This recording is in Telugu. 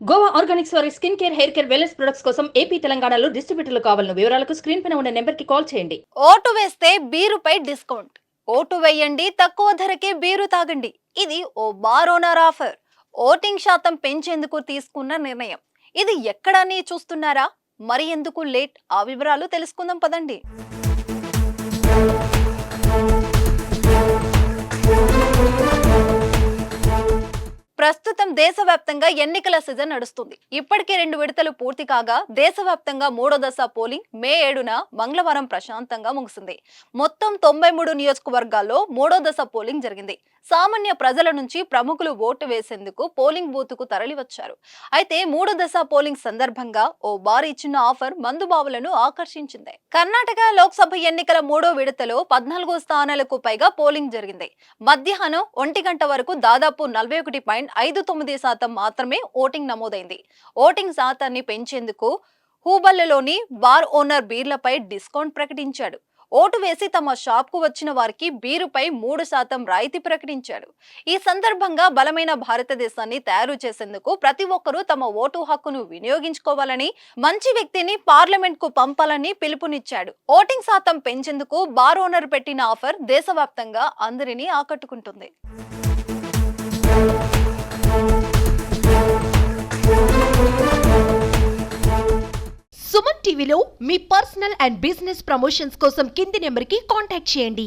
గోవా ఆర్గానిక్స్ వారి skin care, hair care, wellness products కోసం ఏపీ, తెలంగాణలో డిస్ట్రిబ్యూటర్లు కావాలను వివరాలకు స్క్రీన్ పైన ఉన్న నెంబర్కి కాల్ చేయండి. ఓటు వేస్తే బీరుపై డిస్కౌంట్. ఓటు వేయండి, తక్కువ ధరకే బీరు తాగండి. ఇది ఓ బార్ ఓనర్ ఆఫర్. ఓటింగ్ శాతం పెంచేందుకు తీసుకున్న నిర్ణయం. ఇది ఎక్కడని చూస్తున్నారా? మరి ఎందుకు లేట్? ఆ వివరాలు తెలుసుకుందాం పదండి. ప్రస్తుతం దేశవ్యాప్తంగా ఎన్నికల సీజన్ నడుస్తుంది. ఇప్పటికే 2 విడతలు పూర్తి కాగా దేశవ్యాప్తంగా 3వ దశ పోలింగ్ మే 7న మంగళవారం ప్రశాంతంగా ముగిసింది. మొత్తం 93 నియోజకవర్గాల్లో 3వ దశ పోలింగ్ జరిగింది. సామాన్య ప్రజల నుంచి ప్రముఖులు ఓటు వేసేందుకు పోలింగ్ బూత్ కు తరలివచ్చారు. అయితే 3వ దశ పోలింగ్ సందర్భంగా ఓ భారీ చిన్న ఆఫర్ మందుబావులను ఆకర్షించింది. కర్ణాటక లోక్సభ ఎన్నికల 3వ విడతలో 14 స్థానాలకు పైగా పోలింగ్ జరిగింది. మధ్యాహ్నం 1 గంట వరకు దాదాపు 41.59% మాత్రమే ఓటింగ్ నమోదైంది. ఓటింగ్ శాతాన్ని పెంచేందుకు హూబల్లిలోని బార్ ఓనర్ బీర్లపై డిస్కౌంట్ ప్రకటించాడు. ఓటు వేసి తమ షాప్ కు వచ్చిన వారికి బీరుపై 3% రాయితీ ప్రకటించాడు. ఈ సందర్భంగా బలమైన భారతదేశాన్ని తయారు చేసేందుకు ప్రతి ఒక్కరూ తమ ఓటు హక్కును వినియోగించుకోవాలని, మంచి వ్యక్తిని పార్లమెంట్ కు పంపాలని పిలుపునిచ్చాడు. ఓటింగ్ శాతం పెంచేందుకు బార్ ఓనర్ పెట్టిన ఆఫర్ దేశవ్యాప్తంగా అందరినీ ఆకట్టుకుంటుంది. సుమన్ టీవీలో మీ పర్సనల్ అండ్ బిజినెస్ ప్రమోషన్స్ కోసం కింది నెంబర్కి కాంటాక్ట్ చేయండి.